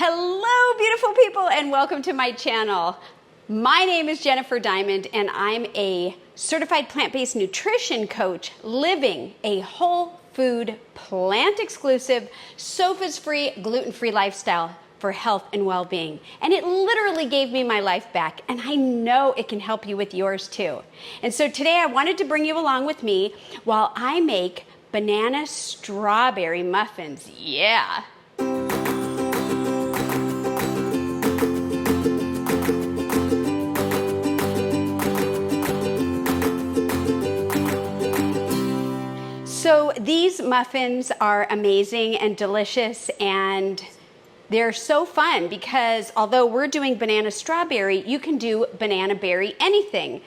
Hello, beautiful people, and welcome to my channel. My name is Jennifer Diamond, and I'm a certified plant-based nutrition coach living a whole food, plant-exclusive, sos-free, gluten-free lifestyle for health and well-being. And it literally gave me my life back, and I know it can help you with yours too. And so today I wanted to bring you along with me while I make banana strawberry muffins. Yeah. So these muffins are amazing and delicious, and they're so fun because although we're doing banana strawberry, you can do banana berry anything.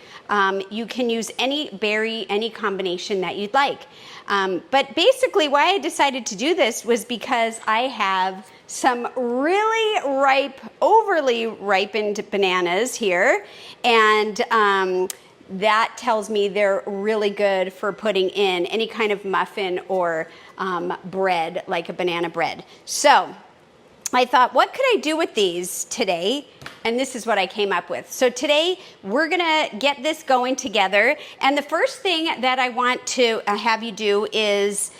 You can use any berry, any combination that you'd like. But basically why I decided to do this was because I have some really ripe, overly ripened bananas here, and that tells me they're really good for putting in any kind of muffin or bread, like a banana bread. So I thought, what could I do with these today? And this is what I came up with. So today we're gonna get this going together. And the first thing that I want to have you do is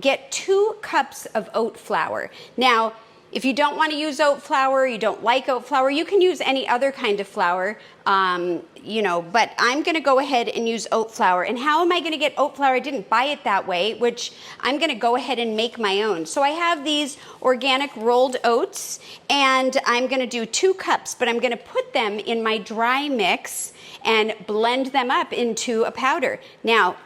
get 2 cups of oat flour. Now, if you don't want to use oat flour, you don't like oat flour, you can use any other kind of flour, but I'm going to go ahead and use oat flour. And how am I going to get oat flour? I didn't buy it that way, which I'm going to go ahead and make my own. So I have these organic rolled oats, and I'm going to do 2 cups, but I'm going to put them in my dry mix and blend them up into a powder. Now,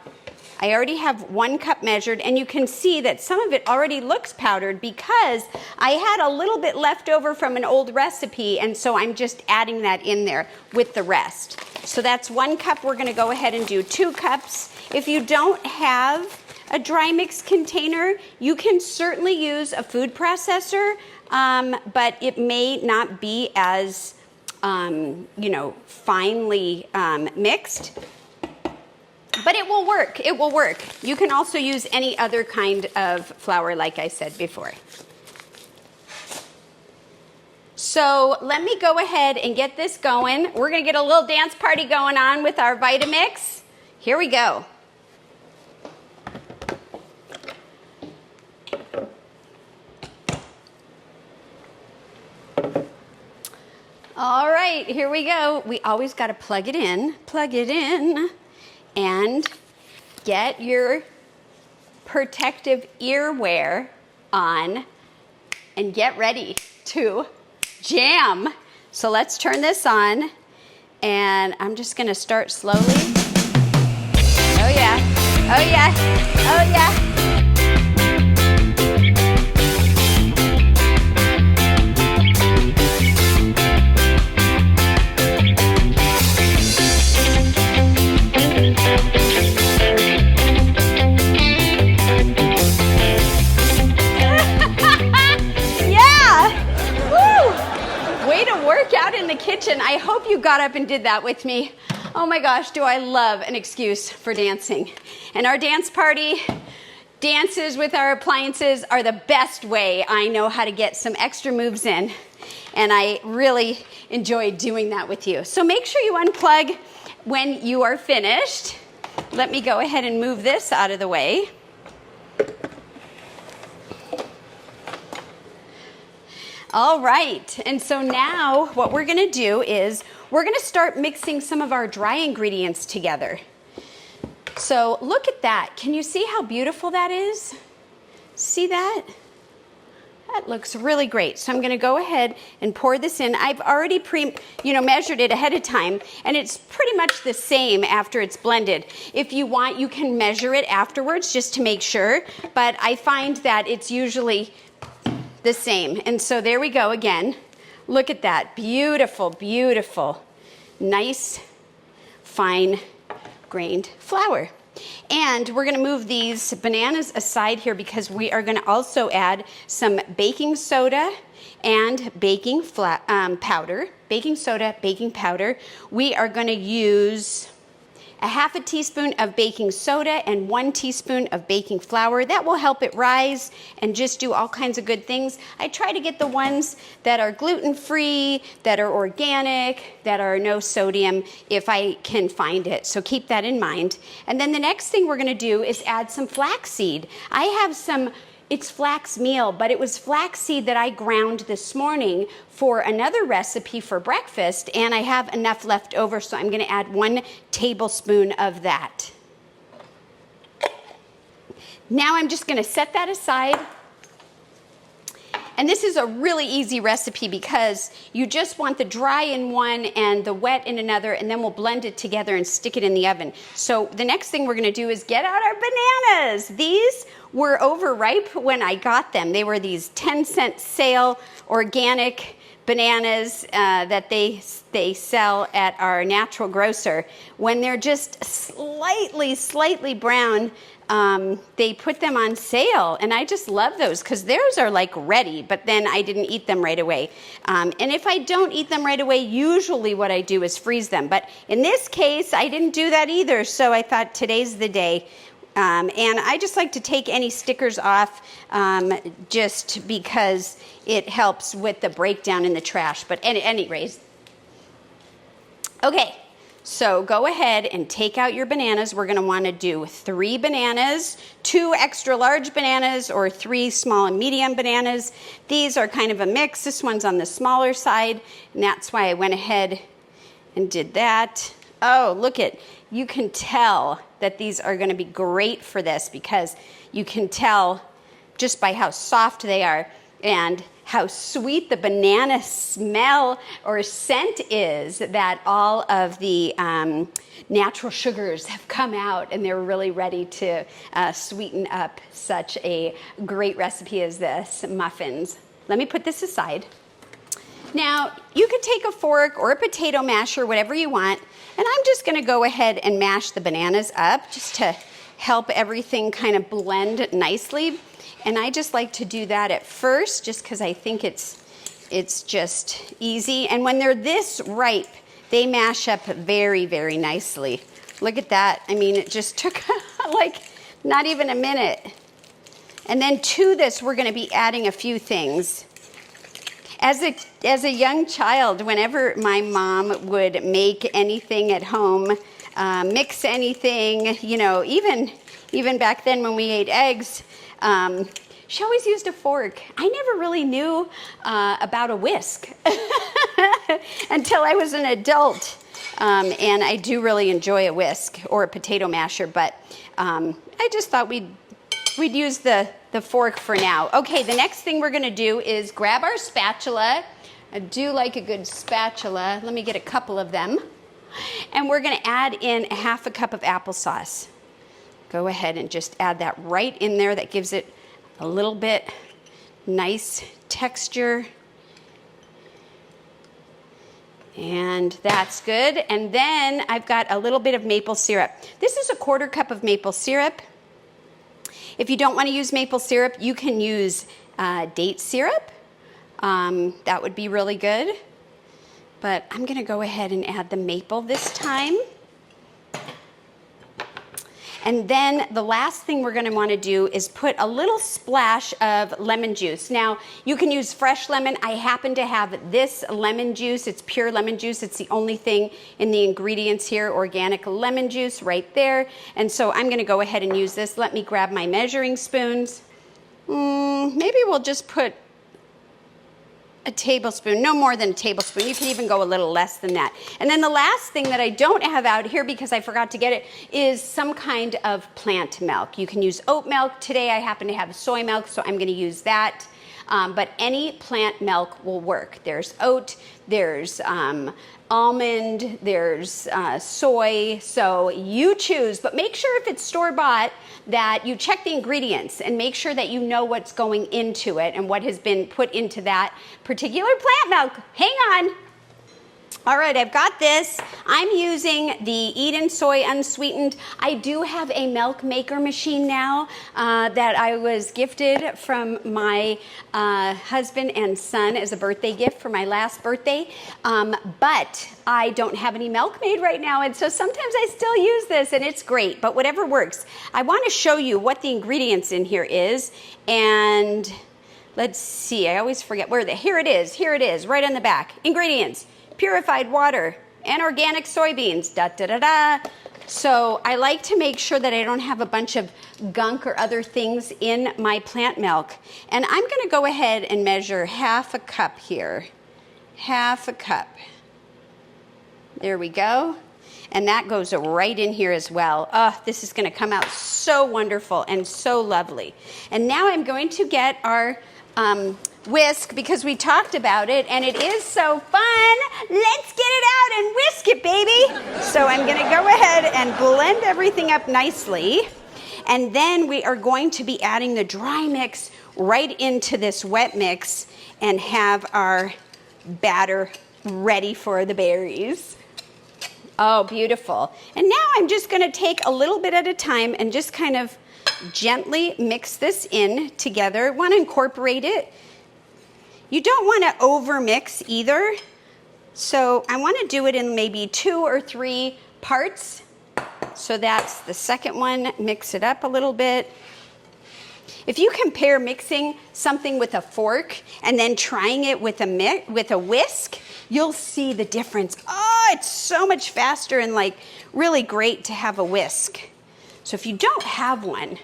I already have 1 cup measured, and you can see that some of it already looks powdered because I had a little bit left over from an old recipe, and so I'm just adding that in there with the rest. So that's 1 cup. We're gonna go ahead and do 2 cups. If you don't have a dry mix container, you can certainly use a food processor, but it may not be as, finely mixed. But it will work, it will work. You can also use any other kind of flour, like I said before. So let me go ahead and get this going. We're gonna get a little dance party going on with our Vitamix. Here we go. All right, here we go. We always gotta plug it in, and get your protective earwear on and get ready to jam. So let's turn this on, and I'm just gonna start slowly. Oh yeah, oh yeah, oh yeah. Out in the kitchen. I hope you got up and did that with me. Oh my gosh, do I love an excuse for dancing. And our dance party dances with our appliances are the best way I know how to get some extra moves in. And I really enjoy doing that with you. So make sure you unplug when you are finished. Let me go ahead and move this out of the way. All right, and so now what we're gonna do is we're gonna start mixing some of our dry ingredients together. So look at that. Can you see how beautiful that is? See that? That looks really great. So I'm gonna go ahead and pour this in. I've already measured it ahead of time, and it's pretty much the same after it's blended. If you want, you can measure it afterwards just to make sure, but I find that it's usually the same. And so there we go again. Look at that. Beautiful, beautiful, nice, fine grained flour. And we're gonna move these bananas aside here because we are gonna also add some baking soda and baking powder. Baking soda, baking powder. We are gonna use a half a teaspoon of baking soda, and 1 teaspoon of baking flour. That will help it rise and just do all kinds of good things. I try to get the ones that are gluten-free, that are organic, that are no sodium if I can find it. So keep that in mind. And then the next thing we're going to do is add some flaxseed. I have some, it's flax meal, but it was flaxseed that I ground this morning for another recipe for breakfast, and I have enough left over, so I'm going to add 1 tablespoon of that. Now I'm just going to set that aside. And this is a really easy recipe because you just want the dry in one and the wet in another, and then we'll blend it together and stick it in the oven. So the next thing we're going to do is get out our bananas. These were overripe when I got them. They were these 10-cent sale organic bananas that they sell at our natural grocer. When they're just slightly brown, they put them on sale, and I just love those because theirs are like ready, but then I didn't eat them right away. And if I don't eat them right away, usually what I do is freeze them. But in this case, I didn't do that either, so I thought today's the day. And I just like to take any stickers off just because it helps with the breakdown in the trash. But anyways, okay. So go ahead and take out your bananas. We're going to want to do 3 bananas, 2 extra large bananas, or 3 small and medium bananas. These are kind of a mix. This one's on the smaller side, and that's why I went ahead and did that. Oh, look it. You can tell that these are going to be great for this because you can tell just by how soft they are and how sweet the banana smell or scent is, that all of the natural sugars have come out and they're really ready to sweeten up such a great recipe as this, muffins. Let me put this aside. Now, you could take a fork or a potato masher, whatever you want, and I'm just going to go ahead and mash the bananas up just to help everything kind of blend nicely. And I just like to do that at first just because I think it's just easy. And when they're this ripe, they mash up very, very nicely. Look at that. I mean, it just took like not even a minute. And then to this, we're going to be adding a few things. As a young child, whenever my mom would make anything at home, mix anything, you know, even back then when we ate eggs, she always used a fork. I never really knew about a whisk until I was an adult. And I do really enjoy a whisk or a potato masher, but I just thought we'd use the fork for now. Okay, the next thing we're gonna do is grab our spatula. I do like a good spatula. Let me get a couple of them. And we're gonna add in a half a cup of applesauce. Go ahead and just add that right in there. That gives it a little bit nice texture. And that's good. And then I've got a little bit of maple syrup. This is a 1/4 cup of maple syrup. If you don't want to use maple syrup, you can use date syrup. That would be really good. But I'm going to go ahead and add the maple this time. And then the last thing we're going to want to do is put a little splash of lemon juice. Now, you can use fresh lemon. I happen to have this lemon juice. It's pure lemon juice. It's the only thing in the ingredients here, organic lemon juice right there. And so I'm going to go ahead and use this. Let me grab my measuring spoons. Maybe we'll just put a tablespoon, no more than a tablespoon. You can even go a little less than that. And then the last thing that I don't have out here because I forgot to get it is some kind of plant milk. You can use oat milk. Today I happen to have soy milk, so I'm going to use that. But any plant milk will work. There's oat, there's almond, there's soy, so you choose. But make sure if it's store-bought that you check the ingredients and make sure that you know what's going into it and what has been put into that particular plant milk. Hang on. All right, I've got this. I'm using the Eden Soy Unsweetened. I do have a milk maker machine now that I was gifted from my husband and son as a birthday gift for my last birthday. But I don't have any milk made right now, and so sometimes I still use this, and it's great, but whatever works. I want to show you what the ingredients in here is, and let's see, I always forget where here it is, right on the back. Ingredients: purified water and organic soybeans, da da da da. So I like to make sure that I don't have a bunch of gunk or other things in my plant milk. And I'm gonna go ahead and measure half a cup here. Half a cup. There we go. And that goes right in here as well. Oh, this is gonna come out so wonderful and so lovely. And now I'm going to get our whisk, because we talked about it and it is so fun. Let's get it out and whisk it, baby. So I'm gonna go ahead and blend everything up nicely. And then we are going to be adding the dry mix right into this wet mix and have our batter ready for the berries. Oh, beautiful. And now I'm just gonna take a little bit at a time and just kind of gently mix this in together. Want to incorporate it. You don't want to over mix either. So I want to do it in maybe 2 or 3 parts. So that's the second one. Mix it up a little bit. If you compare mixing something with a fork and then trying it with a whisk, you'll see the difference. Oh, it's so much faster and like really great to have a whisk. So if you don't have one,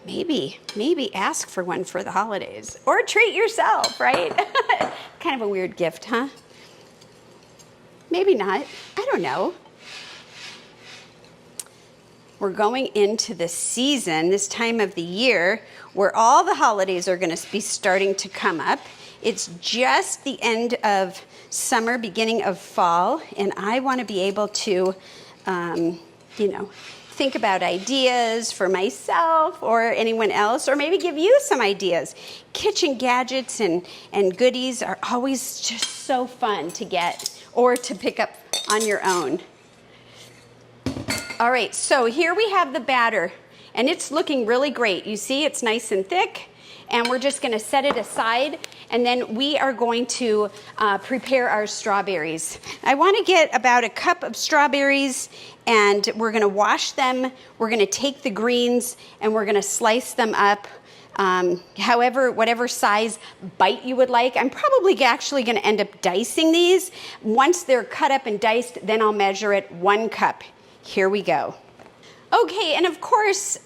maybe ask for one for the holidays or treat yourself, right? Kind of a weird gift, huh? Maybe not. I don't know. We're going into the season, this time of the year, where all the holidays are going to be starting to come up. It's just the end of summer, beginning of fall, and I want to be able to, think about ideas for myself or anyone else, or maybe give you some ideas. Kitchen gadgets and goodies are always just so fun to get or to pick up on your own. All right, so here we have the batter, and it's looking really great. You see, it's nice and thick, and we're just gonna set it aside, and then we are going to prepare our strawberries. I wanna get about a cup of strawberries, and we're gonna wash them. We're gonna take the greens, and we're gonna slice them up whatever size bite you would like. I'm probably actually gonna end up dicing these. Once they're cut up and diced, then I'll measure it 1 cup. Here we go. Okay, and of course,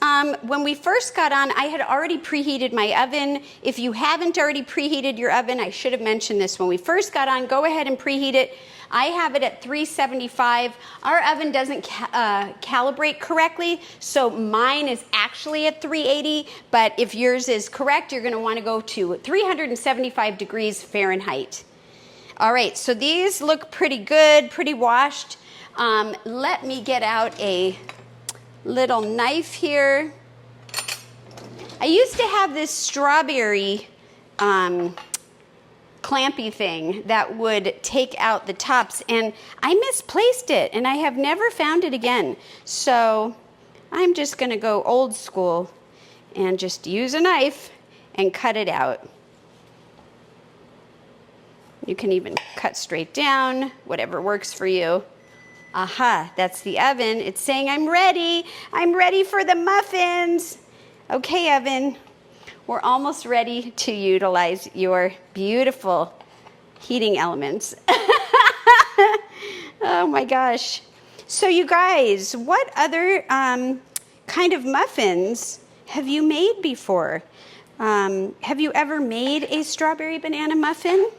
when we first got on, I had already preheated my oven. If you haven't already preheated your oven, I should have mentioned this. When we first got on, go ahead and preheat it. I have it at 375. Our oven doesn't calibrate correctly, so mine is actually at 380, but if yours is correct, you're gonna wanna go to 375 degrees Fahrenheit. All right, so these look pretty good, pretty washed. Let me get out a little knife here. I used to have this strawberry clampy thing that would take out the tops, and I misplaced it and I have never found it again. So I'm just gonna go old school and just use a knife and cut it out. You can even cut straight down, whatever works for you. Aha, that's the oven. It's saying I'm ready for the muffins. Okay, oven. We're almost ready to utilize your beautiful heating elements. Oh my gosh. So you guys, what other kind of muffins have you made before? Have you ever made a strawberry banana muffin?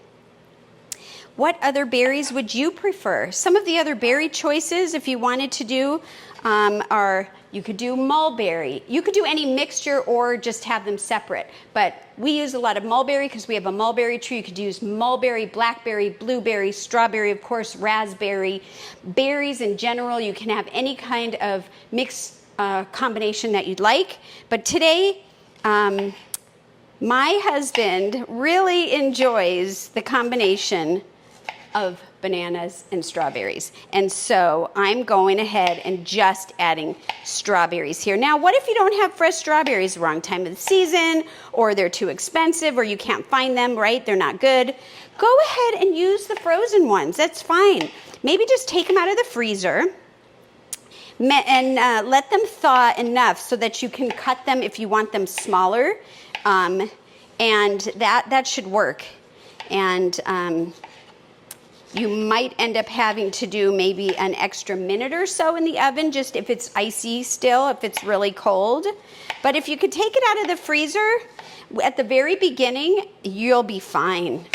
What other berries would you prefer? Some of the other berry choices, if you wanted to do, are you could do mulberry. You could do any mixture or just have them separate. But we use a lot of mulberry because we have a mulberry tree. You could use mulberry, blackberry, blueberry, strawberry, of course, raspberry. Berries in general, you can have any kind of mixed combination that you'd like. But today, my husband really enjoys the combination of bananas and strawberries. And so I'm going ahead and just adding strawberries here. Now, what if you don't have fresh strawberries, wrong time of the season, or they're too expensive, or you can't find them, right? They're not good. Go ahead and use the frozen ones. That's fine. Maybe just take them out of the freezer and let them thaw enough so that you can cut them if you want them smaller. And that should work. And you might end up having to do maybe an extra minute or so in the oven, just if it's icy still, if it's really cold. But if you could take it out of the freezer at the very beginning, you'll be fine.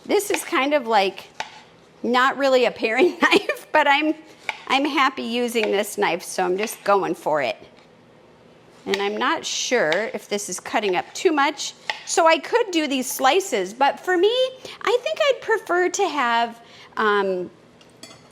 This is kind of like not really a paring knife, but I'm happy using this knife, so I'm just going for it. And I'm not sure if this is cutting up too much. So I could do these slices, but for me, I think I'd prefer to have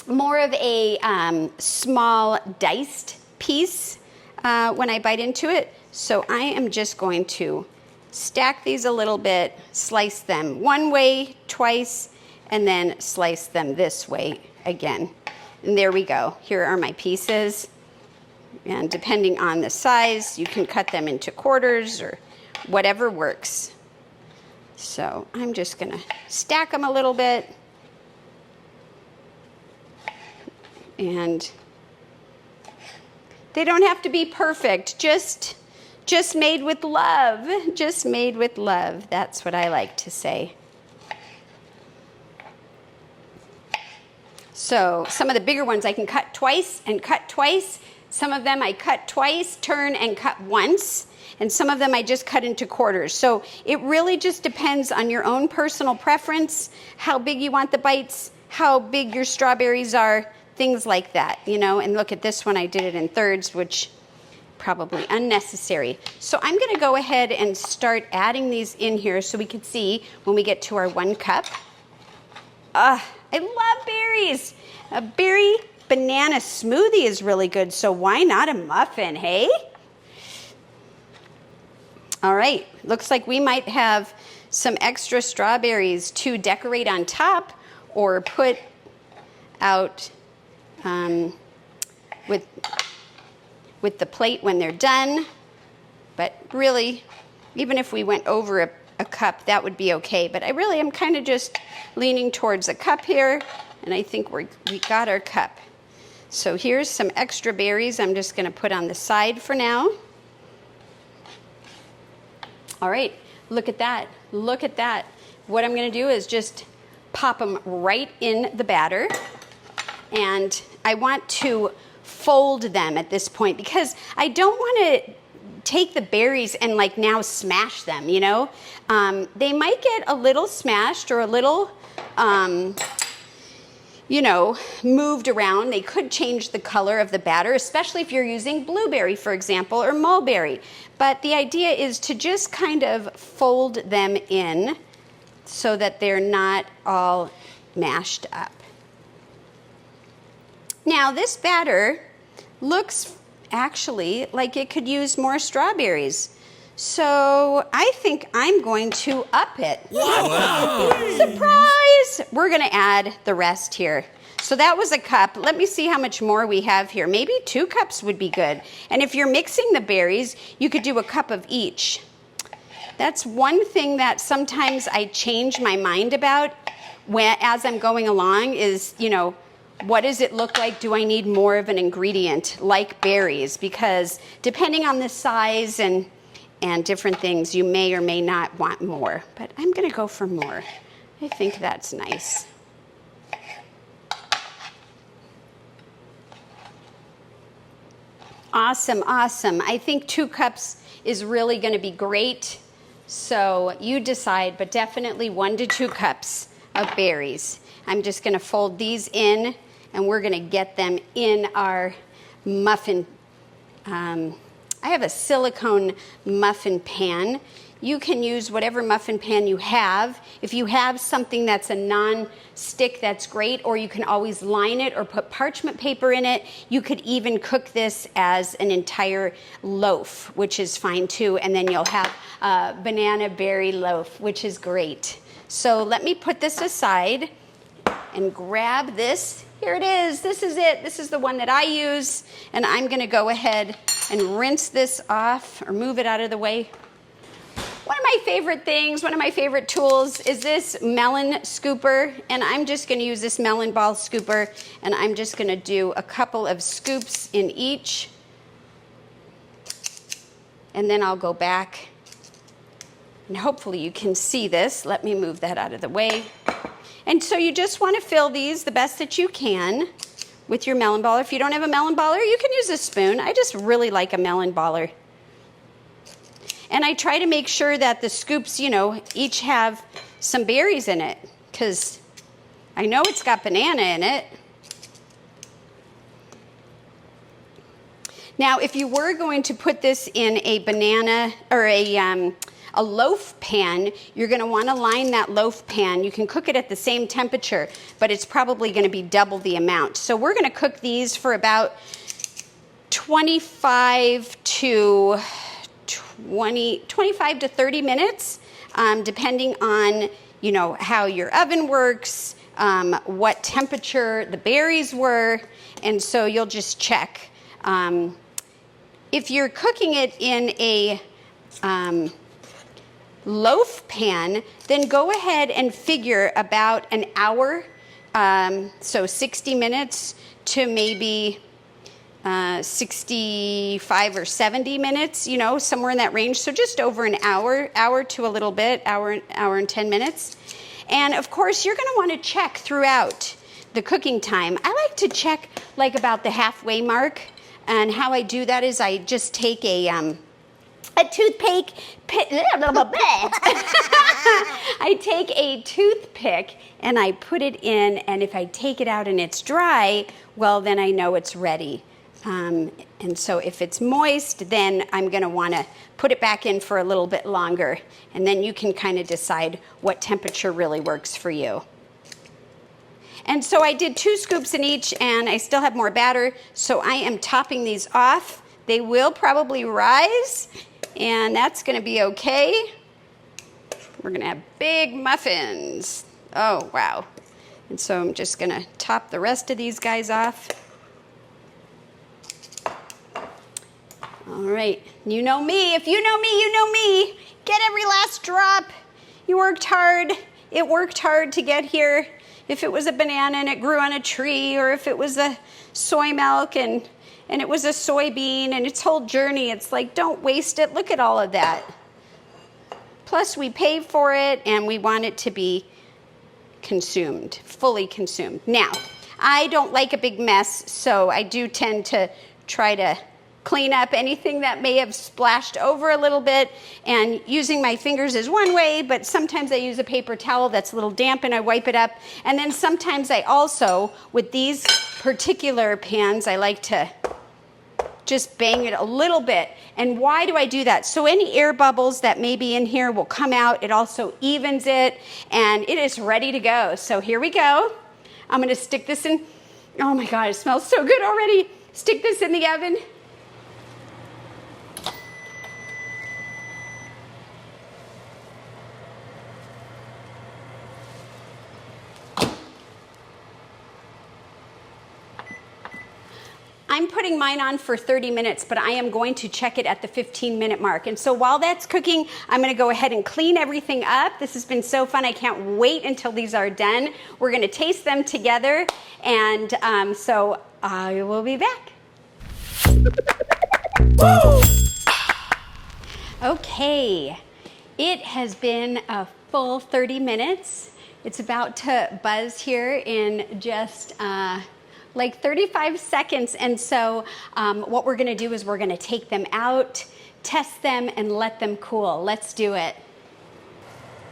more of a small diced piece when I bite into it. So I am just going to stack these a little bit, slice them one way, twice, and then slice them this way again. And there we go. Here are my pieces. And depending on the size, you can cut them into quarters or whatever works. So I'm just going to stack them a little bit. And they don't have to be perfect, just made with love. Just made with love. That's what I like to say. So some of the bigger ones I can cut twice and cut twice. Some of them I cut twice, turn, and cut once. And some of them I just cut into quarters. So it really just depends on your own personal preference, how big you want the bites, how big your strawberries are, things like that, you know. And look at this one, I did it in thirds, which probably unnecessary. So I'm going to go ahead and start adding these in here so we can see when we get to our 1 cup. I love berries. A berry banana smoothie is really good, so why not a muffin, hey? All right, looks like we might have some extra strawberries to decorate on top or put out with the plate when they're done. But really, even if we went over a cup, that would be okay. But I really am kind of just leaning towards a cup here, and I think we got our cup. So here's some extra berries I'm just going to put on the side for now. All right, look at that. Look at that. What I'm going to do is just pop them right in the batter. And I want to fold them at this point because I don't want to take the berries and like now smash them, you know. They might get a little smashed or a little, you know, moved around. They could change the color of the batter, especially if you're using blueberry, for example, or mulberry. But the idea is to just kind of fold them in so that they're not all mashed up. Now, this batter looks actually like it could use more strawberries. So I think I'm going to up it. Wow. Surprise! We're going to add the rest here. So that was a cup. Let me see how much more we have here. Maybe 2 cups would be good. And if you're mixing the berries, you could do a cup of each. That's one thing that sometimes I change my mind about as I'm going along is, you know, what does it look like? Do I need more of an ingredient like berries? Because depending on the size and different things, you may or may not want more. But I'm going to go for more. I think that's nice. Awesome, awesome. I think 2 cups is really going to be great. So you decide, but definitely 1 to 2 cups of berries. I'm just going to fold these in, and we're going to get them in our muffin. I have a silicone muffin pan. You can use whatever muffin pan you have. If you have something that's a non-stick, that's great, or you can always line it or put parchment paper in it. You could even cook this as an entire loaf, which is fine too, and then you'll have a banana berry loaf, which is great. So let me put this aside and grab this. Here it is. This is it. This is the one that I use. And I'm going to go ahead and rinse this off or move it out of the way. One of my favorite things, one of my favorite tools is this melon scooper. And I'm just going to use this melon ball scooper. And I'm just going to do a couple of scoops in each. And then I'll go back. And hopefully you can see this. Let me move that out of the way. And so you just want to fill these the best that you can with your melon baller. If you don't have a melon baller, you can use a spoon. I just really like a melon baller. And I try to make sure that the scoops, you know, each have some berries in it, because I know it's got banana in it. Now, if you were going to put this in a banana or a loaf pan, you're going to want to line that loaf pan. You can cook it at the same temperature, but it's probably going to be double the amount. So we're going to cook these for about 25 to 30 minutes, depending on, you know, how your oven works, what temperature the berries were, and so you'll just check. If you're cooking it in a loaf pan, then go ahead and figure about an hour, so 60 minutes to maybe 65 or 70 minutes, you know, somewhere in that range. So just over an hour to a little bit, hour and 10 minutes. And of course, you're going to want to check throughout the cooking time. I like to check like about the halfway mark. And how I do that is I just take a toothpick. I take a toothpick and I put it in, and if I take it out and it's dry, well, then I know it's ready. And so if it's moist, then I'm going to want to put it back in for a little bit longer. And then you can kind of decide what temperature really works for you. And so I did 2 scoops in each, and I still have more batter. So I am topping these off. They will probably rise, and that's going to be okay. We're going to have big muffins. Oh, wow. And so I'm just going to top the rest of these guys off. All right, you know me. If you know me, you know me. Get every last drop. You worked hard. It worked hard to get here. If it was a banana and it grew on a tree, or if it was a soy milk and it was a soybean and its whole journey, it's like, don't waste it. Look at all of that. Plus, we pay for it and we want it to be consumed, fully consumed. Now, I don't like a big mess, so I do tend to try to clean up anything that may have splashed over a little bit, and using my fingers is one way, but sometimes I use a paper towel that's a little damp and I wipe it up. And then sometimes I also, with these particular pans, I like to just bang it a little bit. And why do I do that? So any air bubbles that may be in here will come out. It also evens it, and it is ready to go. So here we go. I'm going to stick this in. Oh my God, it smells so good already. Stick this in the oven. I'm putting mine on for 30 minutes, but I am going to check it at the 15-minute mark. And so while that's cooking, I'm going to go ahead and clean everything up. This has been so fun. I can't wait until these are done. We're going to taste them together, and so I will be back. Okay, it has been a full 30 minutes. It's about to buzz here in just like 35 seconds. And so what we're gonna do is we're gonna take them out, test them, and let them cool. Let's do it.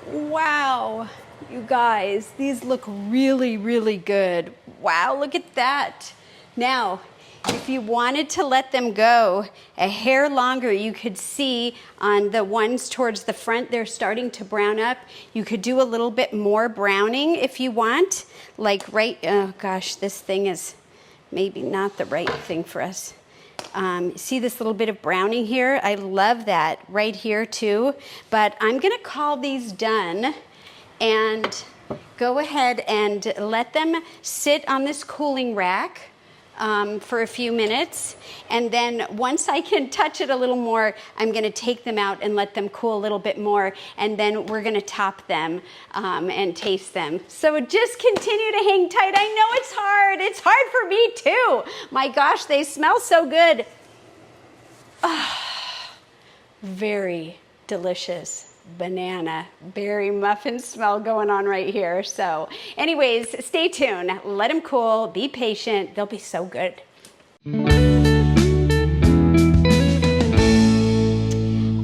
Wow, you guys, these look really, really good. Wow, look at that. Now, if you wanted to let them go a hair longer, you could see on the ones towards the front, they're starting to brown up. You could do a little bit more browning if you want. Like oh gosh, this thing is maybe not the right thing for us. See this little bit of browning here? I love that right here too. But I'm gonna call these done. and go ahead and let them sit on this cooling rack for a few minutes, and then once I can touch it a little more, I'm going to take them out and let them cool a little bit more, and then we're going to top them and taste them. So just continue to hang tight. I know it's hard. It's hard for me too. My gosh, they smell so good. Very delicious banana berry muffin smell going on right here. So anyways, stay tuned, let them cool, be patient, they'll be so good.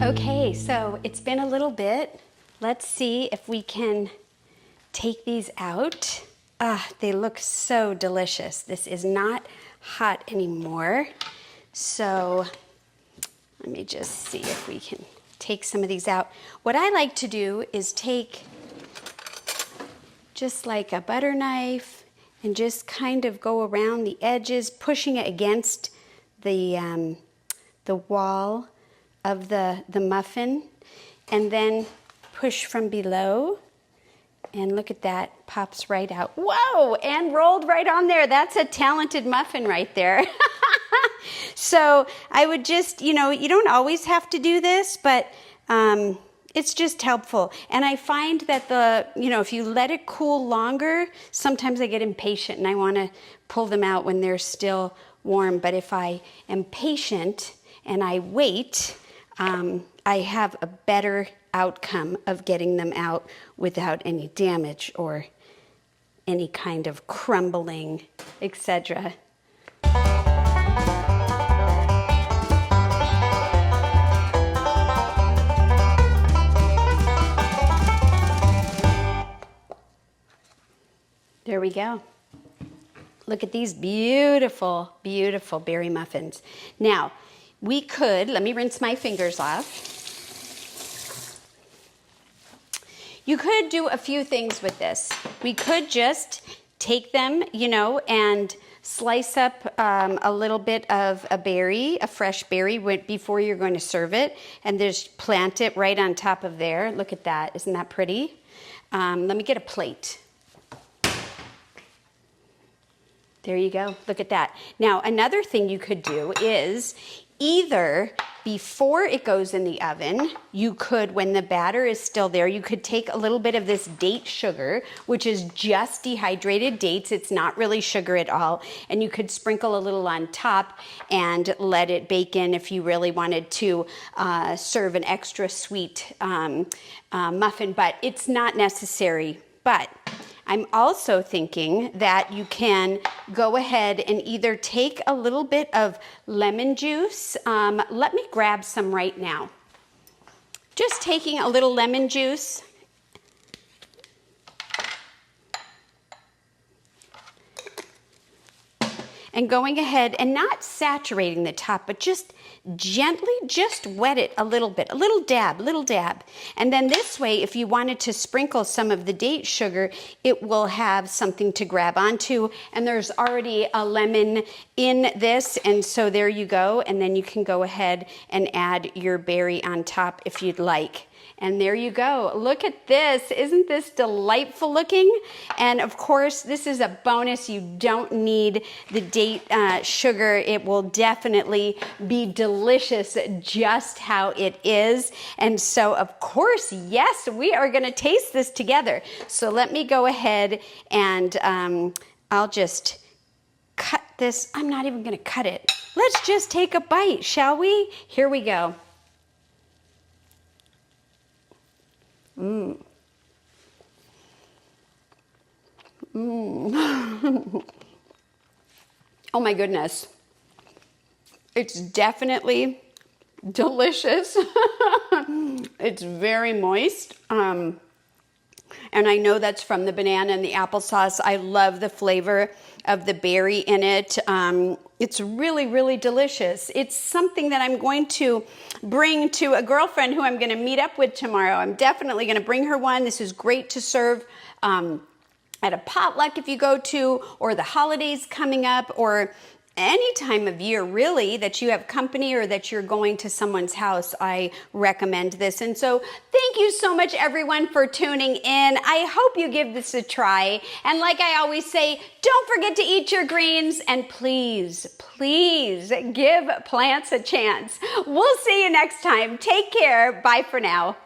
Okay, so it's been a little bit. Let's see if we can take these out. They look so delicious. This is not hot anymore. So let me just see if we can take some of these out. What I like to do is take just like a butter knife and just kind of go around the edges, pushing it against the wall of the muffin, and then push from below. And look at that, pops right out. Whoa, and rolled right on there. That's a talented muffin right there. So I would just, you don't always have to do this, but it's just helpful. And I find that if you let it cool longer, sometimes I get impatient and I want to pull them out when they're still warm. But if I am patient and I wait, I have a better outcome of getting them out without any damage or any kind of crumbling, etc. There we go. Look at these beautiful, beautiful berry muffins. Now, let me rinse my fingers off. You could do a few things with this. We could just take them, and slice up a little bit of a fresh berry before you're going to serve it, and just plant it right on top of there. Look at that. Isn't that pretty? Let me get a plate. There you go. Look at that. Now, another thing you could do is either before it goes in the oven, you could, when the batter is still there, you could take a little bit of this date sugar, which is just dehydrated dates. It's not really sugar at all. And you could sprinkle a little on top and let it bake in if you really wanted to serve an extra sweet muffin, but it's not necessary. But I'm also thinking that you can go ahead and either take a little bit of lemon juice. Let me grab some right now. Just taking a little lemon juice. And going ahead and not saturating the top, but just gently just wet it a little bit, a little dab. And then this way, if you wanted to sprinkle some of the date sugar, it will have something to grab onto. And there's already a lemon in this, and so there you go. And then you can go ahead and add your berry on top if you'd like. And there you go. Look at this. Isn't this delightful looking? And of course, this is a bonus. You don't need the date sugar. It will definitely be delicious just how it is. And so, of course, yes, we are going to taste this together. So let me go ahead and I'll just cut this. I'm not even going to cut it. Let's just take a bite, shall we? Here we go. Oh my goodness. It's definitely delicious. It's very moist. And I know that's from the banana and the applesauce. I love the flavor of the berry in it. It's really, really delicious. It's something that I'm going to bring to a girlfriend who I'm going to meet up with tomorrow. I'm definitely going to bring her one. This is great to serve at a potluck if you go to, or the holidays coming up, or any time of year really that you have company or that you're going to someone's house, I recommend this. And so thank you so much everyone for tuning in. I hope you give this a try. And like I always say, don't forget to eat your greens, and please, please give plants a chance. We'll see you next time. Take care. Bye for now.